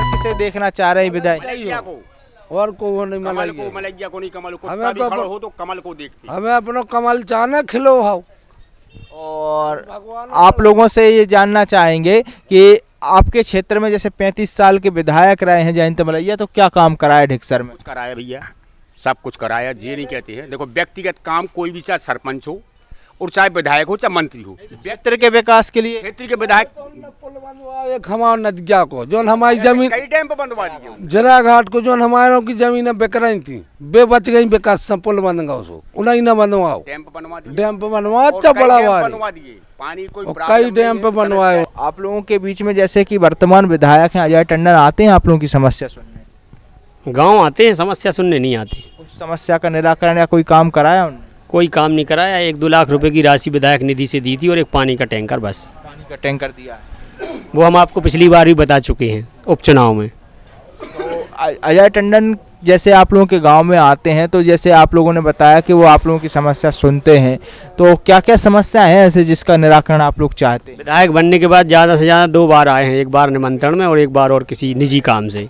किसे देखना चाह रहे हैं विधायक? और को नहीं कमल मलैया को, मलैया को नहीं, कमल को। हमें कुत्ता भी तो खड़ा हो तो कमल को देखते। हमें अपना कमल चाहना खिलो हाउ। और आप लोगों से ये जानना चाहेंगे कि आपके क्षेत्र में जैसे 35 साल के विधायक रहे हैं जयंत मलैया, तो क्या काम कराया ढिक्सर में? कुछ कराया भैया, सब कुछ कराया, ये नहीं कहते हैं। देखो व्यक्तिगत काम कोई भी, चाहे सरपंच हो और चाहे विधायक हो चाहे मंत्री हो, क्षेत्र के विकास के लिए क्षेत्र के विधायक पुल बनवाए हमारे नदिया को, जो हमारी जमीन कई डैम पे बनवा दिए। जरा घाट को जो हमारों की जमीन बिक रही थी बे बच गई, विकास सब पुल बन गया, उसको उन्हें न बनवाओ। डैम पे बनवा दिए, डैम पे बनवा, और अच्छा कई बड़ा डैम वारी बनवा दिए। पानी कोई और प्रॉब्लम कई नहीं डैम है, पे बनवाए। आप लोगों के बीच में जैसे कि वर्तमान विधायक हैं अजय टंडन, आते हैं आप लोगों की समस्या सुनने? गांव आते हैं, समस्या सुनने नहीं आते। उस समस्या का निराकरण या कोई काम कराया उन्होंने? कोई काम नहीं कराया। 1-2 लाख रुपए की राशि विधायक निधि से दी थी और एक पानी का टैंकर, बस। पानी का टैंकर दिया है। वो हम आपको पिछली बार भी बता चुके हैं उपचुनाव में। तो अजय टंडन जैसे आप लोगों के गांव में आते हैं, तो जैसे आप लोगों ने बताया कि वो आप लोगों की समस्या सुनते हैं, तो क्या क्या समस्या है ऐसे जिसका निराकरण आप लोग चाहते हैं? विधायक बनने के बाद ज़्यादा से ज़्यादा 2 बार आए हैं, एक बार निमंत्रण में और एक बार और किसी निजी काम से।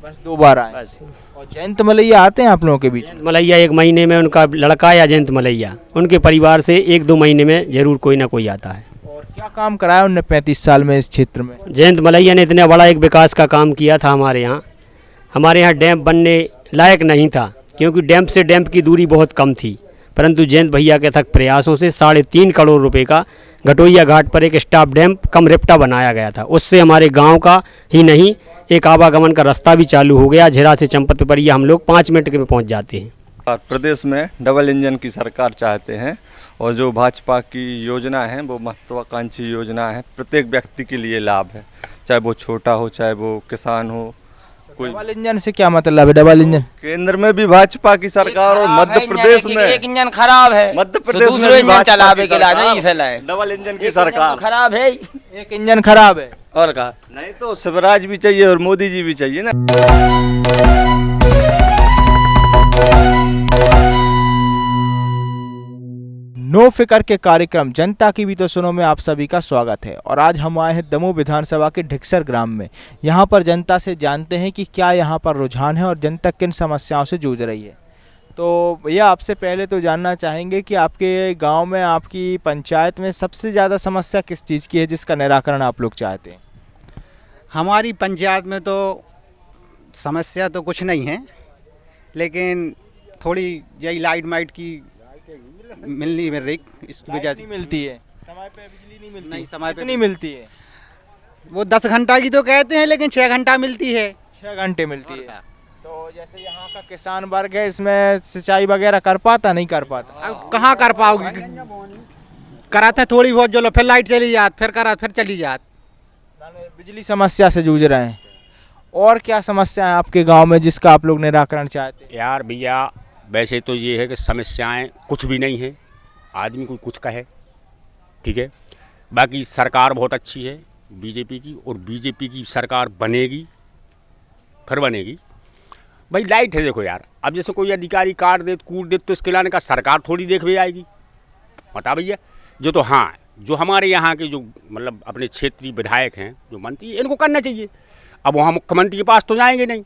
बस 2 बार आए। बस। और जयंत मलैया आते हैं आप लोगों के बीच में? जयंत मलैया 1 महीने में, उनका लड़का या जयंत मलैया उनके परिवार से 1-2 महीने में जरूर कोई ना कोई आता है। और क्या काम कराया उनने 35 साल में इस क्षेत्र में? जयंत मलैया ने इतना बड़ा एक विकास का काम किया था हमारे यहाँ। हमारे यहाँ डैम बनने लायक नहीं था, क्योंकि डैम से डैम की दूरी बहुत कम थी, परंतु जयंत भैया के अथक प्रयासों से 3.5 करोड़ रुपए का घटोइया घाट पर एक स्टाफ डैम कम रेप्टा बनाया गया था। उससे हमारे गांव का ही नहीं, एक आवागमन का रास्ता भी चालू हो गया। झिरा से चंपत पिपरिया हम लोग 5 मिनट में पहुंच जाते हैं। और प्रदेश में डबल इंजन की सरकार चाहते हैं, और जो भाजपा की योजना है वो महत्वाकांक्षी योजना है, प्रत्येक व्यक्ति के लिए लाभ है, चाहे वो छोटा हो चाहे वो किसान हो। कोई डबल इंजन से क्या मतलब है? डबल इंजन केंद्र में भी भाजपा की सरकार और मध्य प्रदेश में एक इंजन खराब है, मध्य प्रदेश में भी भाजपा की सरकार, डबल इंजन की सरकार खराब है। एक इंजन खराब है और का नहीं तो शिवराज भी चाहिए और मोदी जी भी चाहिए ना। नो फिकर के कार्यक्रम जनता की भी तो सुनो में आप सभी का स्वागत है। और आज हम आए हैं दमोह विधानसभा के ढिक्सर ग्राम में। यहाँ पर जनता से जानते हैं कि क्या यहाँ पर रुझान है और जनता किन समस्याओं से जूझ रही है। तो भैया आपसे पहले तो जानना चाहेंगे कि आपके गांव में, आपकी पंचायत में सबसे ज़्यादा समस्या किस चीज़ की है जिसका निराकरण आप लोग चाहते हैं? हमारी पंचायत में तो समस्या तो कुछ नहीं है, लेकिन थोड़ी यही लाइट माइट की मिलनी है, इसकी वजह से मिलती है। समय पे बिजली नहीं मिलती? नहीं, समय पे नहीं मिलती है। वो 10 घंटा की तो कहते हैं, लेकिन 6 घंटा मिलती है। 6 घंटे मिलती है। तो जैसे यहाँ का किसान वर्ग है, इसमें सिंचाई वगैरह कर पाता नहीं कर पाता? अब कहाँ कर पाओगे? कराते थोड़ी बहुत, जो लो फिर लाइट चली जात, फिर करा फिर चली जात। बिजली समस्या से जूझ रहे हैं। और क्या समस्या है आपके गांव में जिसका आप लोग निराकरण चाहते हैं? यार भैया, वैसे तो ये है कि समस्याएं कुछ भी नहीं है, आदमी कोई कुछ कहे, ठीक है। बाकी सरकार बहुत अच्छी है बीजेपी की, और बीजेपी की सरकार बनेगी, फिर बनेगी। भाई लाइट है, देखो यार, अब जैसे कोई अधिकारी काट दे कूट दे तो इसके लाने का सरकार थोड़ी देख भी आएगी, बता भैया। जो तो हाँ, जो हमारे यहाँ के जो मतलब अपने क्षेत्रीय विधायक हैं, जो मंत्री, इनको करना चाहिए। अब वहाँ मुख्यमंत्री के पास तो जाएंगे नहीं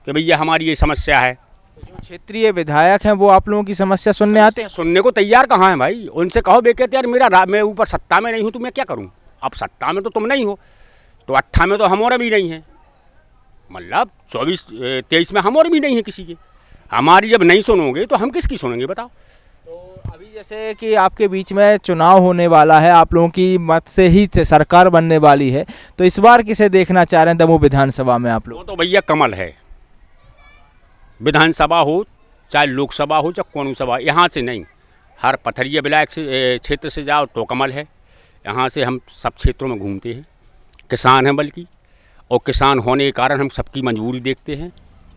कि भैया हमारी ये समस्या है। जो क्षेत्रीय विधायक हैं वो आप लोगों की समस्या सुनने आते हैं? सुनने को तैयार कहाँ है भाई? उनसे कहो, बे कहते यार मैं ऊपर सत्ता में नहीं हूँ तो मैं क्या करूँ। अब सत्ता में तो तुम नहीं हो, तो 8 में तो हमारा भी नहीं है, मतलब 24-23 में हमारे भी नहीं है किसी के। हमारी जब नहीं सुनोगे तो हम किसकी सुनेंगे बताओ। तो अभी जैसे कि आपके बीच में चुनाव होने वाला है, आप लोगों की मत से ही सरकार बनने वाली है, तो इस बार किसे देखना चाह रहे हैं दमोह विधानसभा में आप लोग? तो भैया कमल है, विधानसभा हो चाहे लोकसभा हो चाहे कौन सभा, यहाँ से नहीं, हर पथरिया विधायक से क्षेत्र से जाओ तो कमल है। यहाँ से हम सब क्षेत्रों में घूमते हैं, किसान हैं बल्कि, और किसान होने के कारण हम सबकी मजबूरी देखते हैं।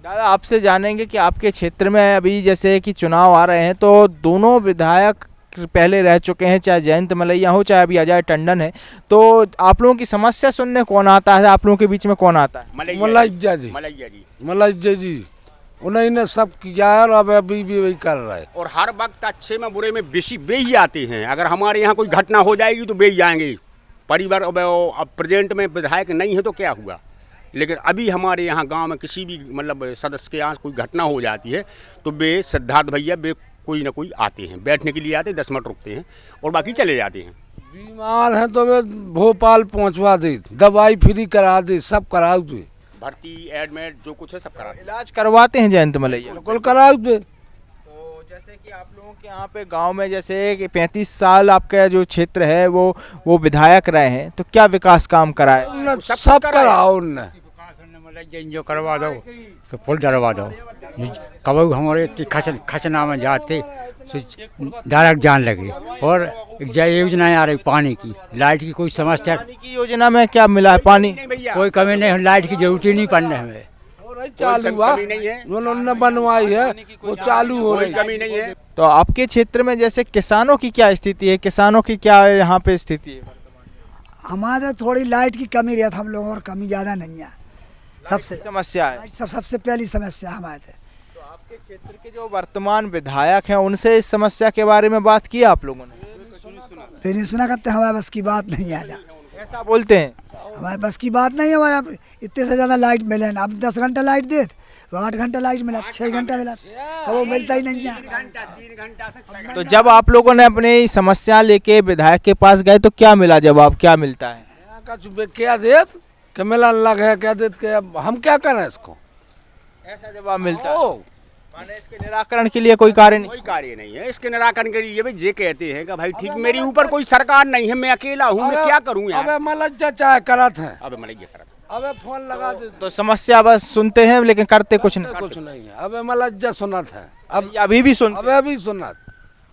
दादा आपसे जानेंगे कि आपके क्षेत्र में अभी जैसे कि चुनाव आ रहे हैं, तो दोनों विधायक पहले रह चुके हैं, चाहे जयंत मलैया हो चाहे अभी अजय टंडन है, तो आप लोगों की समस्या सुनने कौन आता है? आप लोगों के बीच में कौन आता है? मलैया जी। मलैया जी उन्होंने सब किया है और अब अभी भी वही कर रहा है। और हर वक्त अच्छे में बुरे में बेशी बे ही आते हैं। अगर हमारे यहाँ कोई घटना हो जाएगी तो बे ही आएंगे, परिवार अब प्रेजेंट में विधायक नहीं है तो क्या हुआ, लेकिन अभी हमारे यहाँ गांव में किसी भी मतलब सदस्य के यहाँ कोई घटना हो जाती है तो वे सिद्धार्थ भैया वे कोई ना कोई आते हैं, बैठने के लिए आते हैं, 10 मिनट रुकते हैं और बाकी चले जाते हैं। बीमार हैं तो वे भोपाल पहुंचवा दे, दवाई फ्री करा दे, सब कराओ दे, भर्ती एडमिट जो कुछ है सब करा दें। इलाज करवाते हैं जयंत मलैया? बिल्कुल कराओ दे। तो जैसे कि आप लोगों के यहाँ पे गांव में जैसे कि 35 साल आपका जो क्षेत्र है वो विधायक रहे हैं, तो क्या विकास काम कराए? उनने सब कराओ उनने। जो करवा दो तो पुल डरवा दो, कब हमारे खचना में जाते तो डायरेक्ट जान लगे। और एक योजनाएं आ रही पानी की, लाइट की कोई समस्या, पानी की योजना में क्या मिला है? पानी कोई कमी नहीं, लाइट की जरूरत ही नहीं पड़ने हमें। चालू हुआ जो उन्होंने बनवाई है वो चालू हो रही, कमी नहीं है। तो आपके क्षेत्र में जैसे किसानों की क्या स्थिति है? किसानों की क्या यहाँ पे स्थिति है? हमारे थोड़ी लाइट की कमी रहती, हम लोगों और कमी ज़्यादा नहीं है। सबसे समस्या है। सबसे पहली समस्या हमारे तो आपके क्षेत्र के जो वर्तमान विधायक हैं उनसे इस समस्या के बारे में बात की आप लोगों ने? तो नहीं सुना करते, हमारे बस की बात नहीं है। ऐसा बोलते हैं? हमारे बस की बात नहीं है। हमारे इतने से ज़्यादा लाइट मिले ना, अब 10 घंटा लाइट दे तो 8 घंटा लाइट मिला, 6 घंटा मिला, तो वो मिलता ही नहीं है। तो जब आप लोगों ने अपनी समस्या लेके विधायक के पास गए तो क्या मिला जवाब, क्या मिलता है? क्या देत कि मिला लग है, क्या देत के अब हम क्या करें इसको, ऐसा जवाब मिलता है? माने इसके निराकरण के लिए कोई कार्य नहीं? कोई कार्य नहीं है इसके निराकरण के लिए। भाई ये कहते हैं कि भाई ठीक मेरे ऊपर कोई सरकार नहीं है, मैं अकेला हूँ, मैं क्या करूँ यार। अबे मलज्जा चाहे करत है, अबे मलैया करत, अबे फोन लगा दे तो समस्या बस सुनते हैं लेकिन करते कुछ नहीं? कुछ नहीं है। अबे मलज्जा सुनत है, अब अभी भी सुनते अबे अभी सुनत।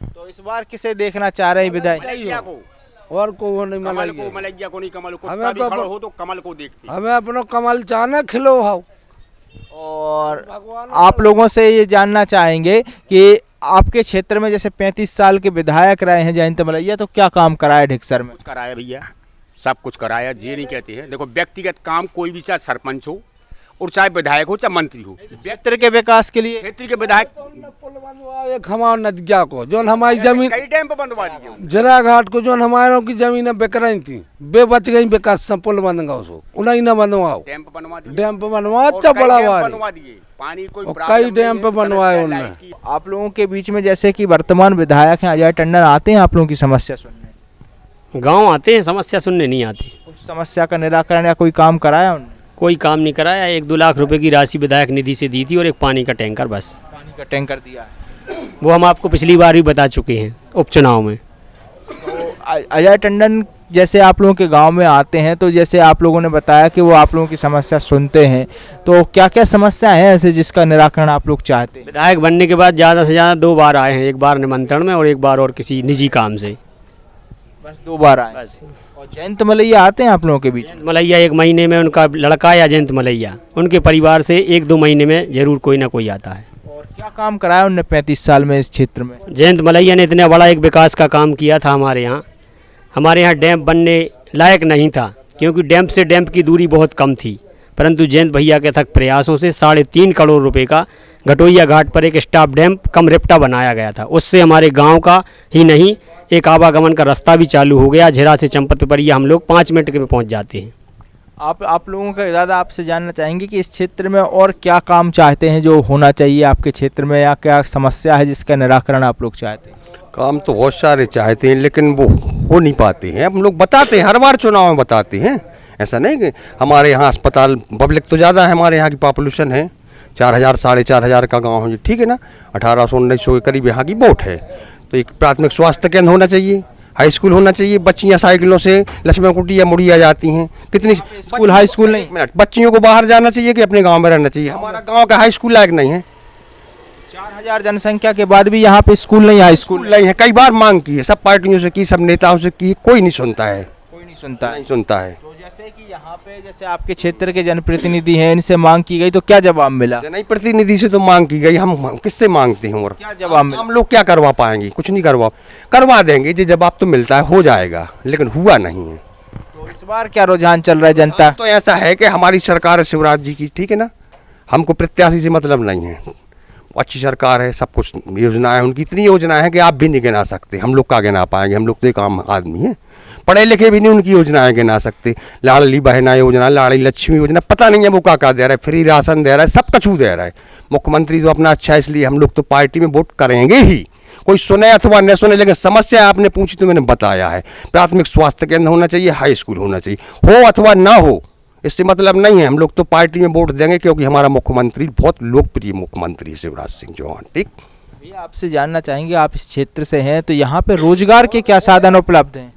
तो इस बार किसे देखना चाह रहे हैं विधायक? मलैया को, और को नहीं कमल को, मलैया, मलैया को नहीं, कमल को। हमें कुत्ता भी तो खड़ा हो तो कमल को देखते हैं। हमें अपनो कमल चाहना खिलो हाउ। और आप लोगों से ये जानना चाहेंगे कि आपके क्षेत्र में जैसे 35 साल के विधायक रहे हैं जयंत मलैया, तो क्या काम कराया ढिक्सर में? कुछ कराया भैया, सब कुछ कराया। ये नहीं कहते हैं, देखो व्यक्तिगत काम कोई भी, चाहे सरपंच हो और चाहे विधायक हो चाहे मंत्री हो, क्षेत्र के विकास के लिए क्षेत्र के विधायक पुल बनवाए हमारे नदिया को, जो हमारी जमीन कई डैम पे बनवा दिए। जरा घाट को जो हमारों की जमीन बिक रही थी, बे बच गई, विकास सब पुल बन गया, उसको उन्हें न बनवाओ, डैम पे बनवा दिए, डैम पे बनवा, और अच्छा कई बड़ा डैम वारी, बनवा दिए। पानी कोई और प्रॉब्लम कई नहीं डैम है, पे बनवाए समस्या उनने। लाइट की। आप लोगों के बीच में जैसे कि वर्तमान विधायक हैं अजय टंडन, आते हैं आप लोगों की समस्या सुनने? गांव आते हैं, समस्या सुनने नहीं आते। उस समस्या का निराकरण या कोई काम कराया उन्होंने? कोई काम नहीं कराया। 1-2 लाख रुपए की राशि विधायक निधि से दी थी और एक पानी का टैंकर, बस। पानी का टैंकर दिया है? वो हम आपको पिछली बार भी बता चुके हैं उपचुनाव में। तो अजय टंडन जैसे आप लोगों के गांव में आते हैं, तो जैसे आप लोगों ने बताया कि वो आप लोगों की समस्या सुनते हैं, तो क्या क्या समस्या है ऐसे जिसका निराकरण आप लोग चाहते हैं? विधायक बनने के बाद ज़्यादा से ज़्यादा 2 बार आए हैं, एक बार निमंत्रण में और एक बार और किसी निजी काम से, बस 2 बार आए? बस। और जयंत मलैया आते हैं आप लोगों के बीच? जयंत मलैया 1 महीने में, उनका लड़का या जयंत मलैया उनके परिवार से 1-2 महीने में जरूर कोई ना कोई आता है। और क्या काम कराया उनने 35 साल में इस क्षेत्र में? जयंत मलैया ने इतना बड़ा एक विकास का काम किया था हमारे यहाँ। हमारे यहाँ डैम बनने लायक नहीं था, क्योंकि डैम से डैम की दूरी बहुत कम थी, परंतु जयंत भैया के थक प्रयासों से 3.5 करोड़ रुपए का घटोइया घाट पर एक स्टाफ डैम कम रेप्टा बनाया गया था। उससे हमारे गांव का ही नहीं, एक आवागमन का रास्ता भी चालू हो गया। झिरा से चंपत पिपरिया हम लोग 5 मिनट में पहुंच जाते हैं। आप लोगों का दादा आपसे जानना चाहेंगे कि इस क्षेत्र में और क्या काम चाहते हैं जो होना चाहिए आपके क्षेत्र में, या क्या समस्या है जिसका निराकरण आप लोग चाहते हैं? काम तो बहुत सारे चाहते हैं लेकिन वो हो नहीं पाते हैं। हम लोग बताते हैं, हर बार चुनाव में बताते हैं। ऐसा नहीं कि हमारे यहाँ अस्पताल, पब्लिक तो ज़्यादा है, हमारे यहाँ की पॉपुलेशन है 4000 4,500 का गांव है, ठीक है ना। 1800-1900 के करीब यहाँ की वोट है। तो एक प्राथमिक स्वास्थ्य केंद्र होना चाहिए, हाई स्कूल होना चाहिए। बच्चियाँ साइकिलों से लक्ष्मण कुटिया मुड़िया जाती हैं, कितनी स्कूल, हाई स्कूल नहीं? मिनट, बच्चियों को बाहर जाना चाहिए कि अपने गाँव में रहना चाहिए? हमारा गाँव का हाई स्कूल लायक नहीं है। 4000 जनसंख्या के बाद भी यहाँ पे स्कूल नहीं, हाई स्कूल नहीं है। कई बार मांग की है, सब पार्टियों से की, सब नेताओं से की, कोई नहीं सुनता है, कोई नहीं सुनता है। नहीं सुनता है। तो जैसे कि यहाँ पे जैसे आपके क्षेत्र के जनप्रतिनिधि हैं, इनसे मांग की गई तो क्या जवाब मिला? जनई प्रतिनिधि से तो मांग की गई, हम किससे मांगते हैं? और क्या जवाब मिला? हम लोग क्या करवा पाएंगे? कुछ नहीं करवा देंगे। जो जवाब तो मिलता है हो जाएगा, लेकिन हुआ नहीं है। तो इस बार क्या रुझान चल रहा है जनता? तो ऐसा है कि हमारी सरकार है शिवराज जी की, ठीक है ना। हमको प्रत्याशी से मतलब नहीं है, अच्छी सरकार है, सब कुछ योजनाएं उनकी, इतनी योजनाएं हैं कि आप भी नहीं गिना सकते। हम लोग क्या गिना पाएंगे? हम लोग तो एक आम आदमी हैं। पढ़े लिखे भी नहीं उनकी योजनाएं गिना सकते। लाडली बहना योजना, लाडली लक्ष्मी योजना, पता नहीं है वो क्या दे रहा है, फ्री राशन दे रहा है, सब कछू दे रहा है। मुख्यमंत्री तो अपना अच्छा है, इसलिए हम लोग तो पार्टी में वोट करेंगे ही, कोई सुने अथवा न सुने, लेकिन समस्या आपने पूछी तो मैंने बताया है। प्राथमिक स्वास्थ्य केंद्र होना चाहिए, हाई स्कूल होना चाहिए, हो अथवा ना हो इससे मतलब नहीं है। हम लोग तो पार्टी में वोट देंगे क्योंकि हमारा मुख्यमंत्री बहुत लोकप्रिय मुख्यमंत्री शिवराज सिंह चौहान। ठीक, भैया आपसे जानना चाहेंगे, आप इस क्षेत्र से हैं तो यहाँ पे रोजगार के क्या साधन उपलब्ध हैं?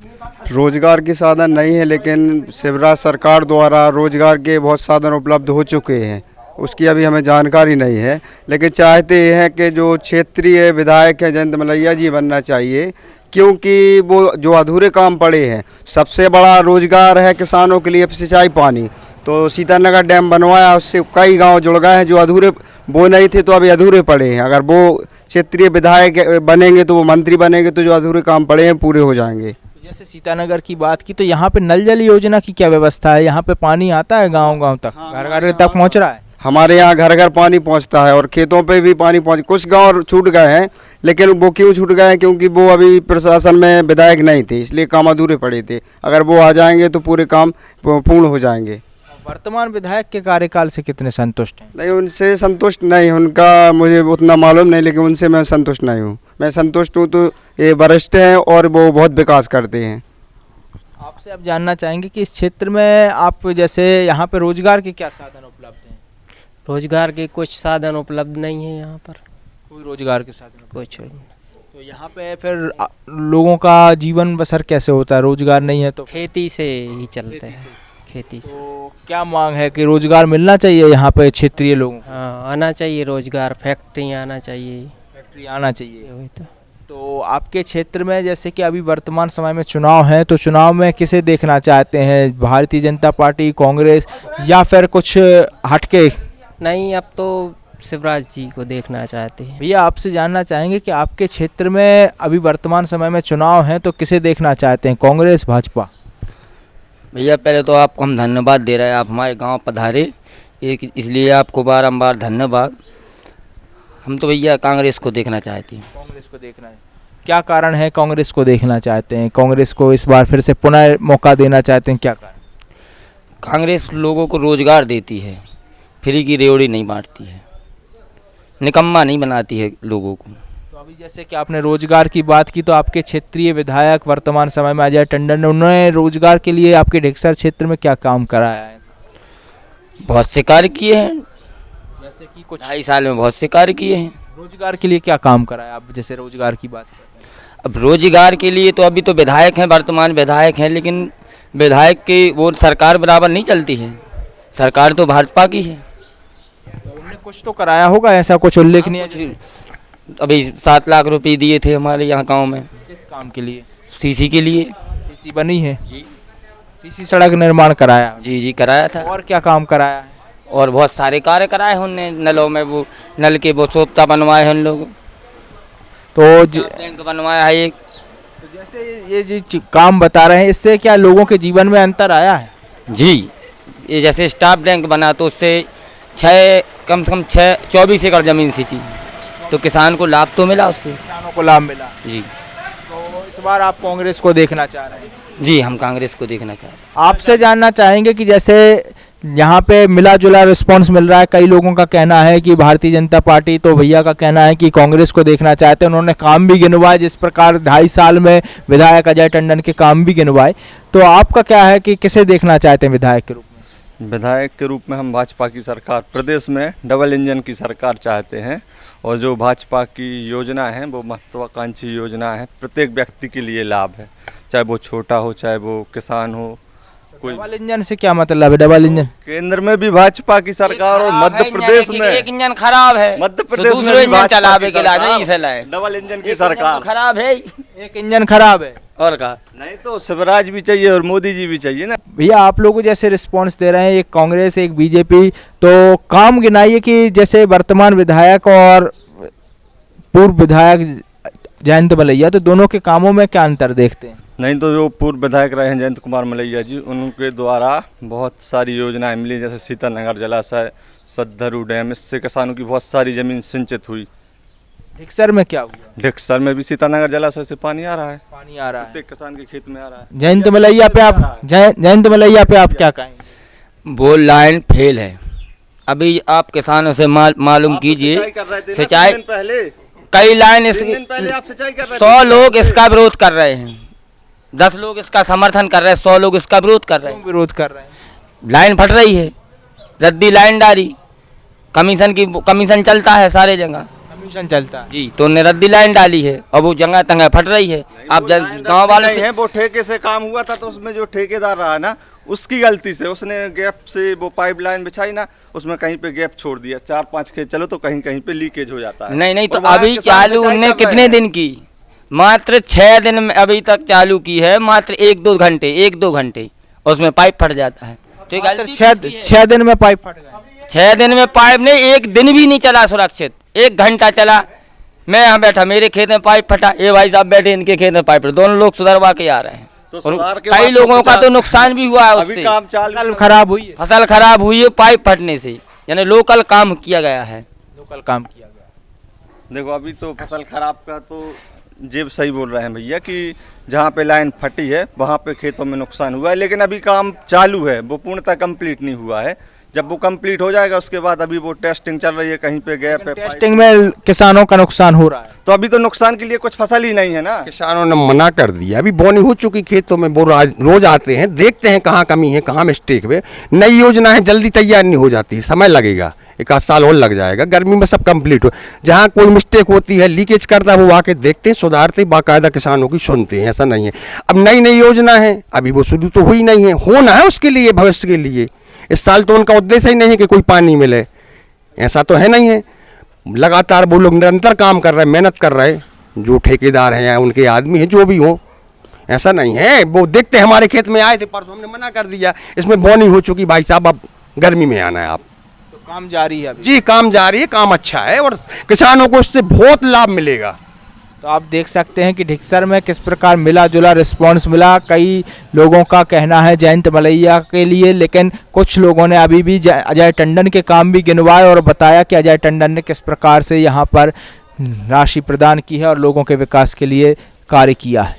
रोजगार के साधन नहीं है, लेकिन शिवराज सरकार द्वारा रोजगार के बहुत साधन उपलब्ध हो चुके हैं, उसकी अभी हमें जानकारी नहीं है। लेकिन चाहते हैं कि जो क्षेत्रीय विधायक हैं जयंत मलैया जी बनना चाहिए, क्योंकि वो जो अधूरे काम पड़े हैं, सबसे बड़ा रोजगार है किसानों के लिए सिंचाई पानी। तो सीतानगर डैम बनवाया, उससे कई गांव जुड़ गए हैं जो अधूरे वो नहीं थे तो अभी अधूरे पड़े हैं। अगर वो क्षेत्रीय विधायक बनेंगे तो वो मंत्री बनेंगे तो जो अधूरे काम पड़े हैं पूरे हो जाएंगे। जैसे सीतानगर की बात की तो यहाँ पे नल जल योजना की क्या व्यवस्था है? यहाँ पे पानी आता है गांव-गांव तक, घर-घर तक पहुँच रहा है? हमारे यहाँ घर घर पानी पहुँचता है और खेतों पे भी पानी पहुँच, कुछ गांव छूट गए हैं, लेकिन वो क्यों छूट गए हैं? क्योंकि वो अभी प्रशासन में विधायक नहीं थे, इसलिए काम अधूरे पड़े थे। अगर वो आ जाएंगे तो पूरे काम पूर्ण हो जाएंगे। वर्तमान विधायक के कार्यकाल से कितने संतुष्ट हैं? नहीं, उनसे संतुष्ट नहीं, उनका मुझे उतना मालूम नहीं, लेकिन उनसे मैं संतुष्ट नहीं हूँ। मैं संतुष्ट हूँ तो ये वरिष्ठ हैं और वो बहुत विकास करते हैं। आपसे अब जानना चाहेंगे कि इस क्षेत्र में आप जैसे यहाँ पे रोजगार के क्या साधन उपलब्ध हैं? रोजगार के कुछ साधन उपलब्ध नहीं है यहाँ पर, कोई रोजगार के साधन कुछ तो यहाँ पे फिर लोगों का जीवन बसर कैसे होता है? रोजगार नहीं है तो खेती से ही चलता है, खेती से। तो क्या मांग है कि रोजगार मिलना चाहिए यहाँ पे क्षेत्रीय लोगों को? हाँ, आना चाहिए रोजगार, फैक्ट्री आना चाहिए, फैक्ट्री आना चाहिए। वही तो आपके क्षेत्र में जैसे कि अभी वर्तमान समय में चुनाव है, तो चुनाव में किसे देखना चाहते हैं? भारतीय जनता पार्टी, कांग्रेस या फिर कुछ हटके? नहीं, अब तो शिवराज जी को देखना चाहते हैं। भैया आपसे जानना चाहेंगे कि आपके क्षेत्र में अभी वर्तमान समय में चुनाव है तो किसे देखना चाहते हैं, कांग्रेस भाजपा? भैया पहले तो आपको हम धन्यवाद दे रहे हैं, आप हमारे गांव पधारे, एक इसलिए आपको बारंबार धन्यवाद। हम तो भैया कांग्रेस को देखना चाहते हैं। कांग्रेस को देखना है, क्या कारण है कांग्रेस को देखना चाहते हैं? कांग्रेस को इस बार फिर से पुनः मौका देना चाहते हैं, क्या कारण? कांग्रेस लोगों को रोजगार देती है, फ्री की रेवड़ी नहीं बांटती है, निकम्मा नहीं बनाती है लोगों को। तो अभी जैसे कि आपने रोजगार की बात की, तो आपके क्षेत्रीय विधायक वर्तमान समय में अजय टंडन ने, उन्होंने रोजगार के लिए आपके ढेक्सर क्षेत्र में क्या काम कराया है? बहुत से कार्य किए हैं, जैसे कि कुछ 2.5 साल में बहुत से कार्य किए हैं। रोजगार के लिए क्या काम कराया? आप जैसे रोजगार की बात करते हैं, अब रोजगार के लिए तो अभी तो विधायक हैं, वर्तमान विधायक हैं, लेकिन विधायक की वो सरकार बराबर नहीं चलती है, सरकार तो भाजपा की है। उन्होंने कुछ तो कराया होगा, ऐसा कुछ उल्लेखनीय? अभी 7 लाख रुपए दिए थे हमारे यहाँ गांव में। किस काम के लिए? सीसी के लिए। सीसी बनी है जी, सीसी सड़क निर्माण कराया? जी कराया था। और क्या काम कराया है? और बहुत सारे कार्य कराए हैं उनने, नलों में वो नल के वो सोपता बनवाए हैं उन लोग, तो टैंक बनवाया है एक। तो जैसे ये जो काम बता रहे हैं, इससे क्या लोगों के जीवन में अंतर आया है? जी, ये जैसे स्टाफ बैंक बना तो उससे कम से कम 24 एकड़ ज़मीन सींची, तो किसान को लाभ तो मिला, उससे किसानों को लाभ मिला जी। तो इस बार आप कांग्रेस को देखना चाह रहे हैं? जी, हम कांग्रेस को देखना चाह रहे हैं। आपसे जानना चाहेंगे कि जैसे यहाँ पे मिला जुला रिस्पांस मिल रहा है, कई लोगों का कहना है कि भारतीय जनता पार्टी, तो भैया का कहना है कि कांग्रेस को देखना चाहते हैं। उन्होंने काम भी गिनवाए, जिस प्रकार 2.5 साल में विधायक अजय टंडन के काम भी गिनवाए, तो आपका क्या है कि किसे देखना चाहते हैं विधायक के रूप में? विधायक के रूप में हम भाजपा की सरकार, प्रदेश में डबल इंजन की सरकार चाहते हैं, और जो भाजपा की योजना है वो महत्वाकांक्षी योजना है, प्रत्येक व्यक्ति के लिए लाभ है, चाहे वो छोटा हो चाहे वो किसान हो। कोई डबल इंजन से क्या मतलब है? डबल इंजन केंद्र में भी भाजपा की सरकार और मध्य प्रदेश में एक इंजन खराब है, मध्य प्रदेश में भी भाजपा की सरकार, डबल इंजन की सरकार खराब है, एक इंजन खराब है और का नहीं तो शिवराज भी चाहिए और मोदी जी भी चाहिए ना। भैया आप लोग जैसे रिस्पांस दे रहे हैं, एक कांग्रेस एक बीजेपी, तो काम गिनाइए कि जैसे वर्तमान विधायक और पूर्व विधायक जयंत मलैया, तो दोनों के कामों में क्या अंतर देखते हैं? नहीं तो जो पूर्व विधायक रहे हैं जयंत कुमार मलैया जी, उनके द्वारा बहुत सारी योजनाएं मिली, जैसे सीतानगर जलाशय, सद्धरू डैम, इससे किसानों की बहुत सारी ज़मीन सिंचित हुई। ढिक्सर में क्या हुआ? ढिक्सर में भी सीतानगर जलाशय से पानी आ रहा है, पानी आ रहा है, प्रत्येक किसान के खेत में आ रहा है। जयंत मलैया पे आप जयंत मलैया पे आप क्या कहेंगे? वो लाइन फेल है। अभी आप किसानों से मालूम कीजिए, सिंचाई पहले कई लाइन आप सिंचाई कर रहे थे, 100 लोग इसका विरोध कर रहे हैं, 10 लोग इसका समर्थन कर रहे हैं, 100 लोग इसका विरोध कर रहे हैं। विरोध कर रहे हैं? लाइन फट रही है, रद्दी लाइन डाली, कमीशन चलता है सारे जगह, कमीशन चलता है जी, तो उन्हें रद्दी लाइन डाली है और वो जगह तंगह फट रही है। आप गाँव वाले हैं, वो ठेके से काम हुआ था, तो उसमें जो ठेकेदार रहा ना, उसकी गलती से उसने गैप से वो पाइपलाइन बिछाई ना, उसमें कहीं पे गैप छोड़ दिया, 4-5 खेत चलो तो कहीं कहीं पे लीकेज हो जाता है। नहीं तो और वहाँ अभी किसान चालू सिंचाई उनने कर रहे कितने हैं। दिन की, मात्र 6 दिन में अभी तक चालू की है, मात्र 1-2 घंटे उसमें पाइप फट जाता है। ठीक है, 6 दिन में पाइप फट गए? 6 दिन में पाइप नहीं, 1 दिन भी नहीं चला सुरक्षित, 1 घंटा चला। मैं यहाँ बैठा, मेरे खेत में पाइप फटा, ये भाई साहब बैठे, इनके खेत में पाइप फटा, दोनों लोग सुधरवा के आ रहे हैं। तो और सुधार के कई बाद लोगों तो का तो नुकसान भी हुआ है अभी उससे, काम चालू, फसल खराब हुई है? फसल खराब हुई है पाइप फटने से, यानी लोकल काम किया गया है। लोकल काम किया गया। देखो अभी तो फसल खराब का तो जेब सही बोल रहे हैं भैया कि जहाँ पे लाइन फटी है वहाँ पे खेतों में नुकसान हुआ है, लेकिन अभी काम चालू है, वो पूर्णतः कंप्लीट नहीं हुआ है। जब वो कंप्लीट हो जाएगा उसके बाद अभी वो टेस्टिंग चल रही है, कहीं पे गैप है, टेस्टिंग में किसानों का नुकसान हो रहा है, तो अभी तो नुकसान के लिए कुछ फसल ही नहीं है ना। किसानों ने मना कर दिया, अभी बोनी हो चुकी खेतों में, वो रोज आते हैं, देखते हैं कहाँ कमी है, कहाँ मिस्टेक है। नई योजना है, जल्दी तैयार नहीं हो जाती, समय लगेगा, 1 आध साल और लग जाएगा, गर्मी में सब कंप्लीट हो। जहाँ कोई मिस्टेक होती है, लीकेज करता है, वो आके देखते हैं, सुधारते, बाकायदा किसानों की सुनते हैं, ऐसा नहीं है। अब नई योजना है, अभी वो शुरू तो हुई नहीं है, होना है उसके लिए, भविष्य के लिए। इस साल तो उनका उद्देश्य ही नहीं है कि कोई पानी मिले, ऐसा तो है नहीं है। लगातार वो लोग निरंतर काम कर रहे हैं, मेहनत कर रहे हैं, जो ठेकेदार हैं या उनके आदमी हैं, जो भी हो, ऐसा नहीं है। वो देखते हैं, हमारे खेत में आए थे परसों, हमने मना कर दिया, इसमें बोनी हो चुकी भाई साहब, अब गर्मी में आना है आप। तो काम जारी है अभी? जी काम जारी है, काम अच्छा है और किसानों को इससे बहुत लाभ मिलेगा। तो आप देख सकते हैं कि ढिक्सर में किस प्रकार मिला जुला रिस्पांस मिला। कई लोगों का कहना है जयंत मलैया के लिए, लेकिन कुछ लोगों ने अभी भी अजय टंडन के काम भी गिनवाए और बताया कि अजय टंडन ने किस प्रकार से यहाँ पर राशि प्रदान की है और लोगों के विकास के लिए कार्य किया है।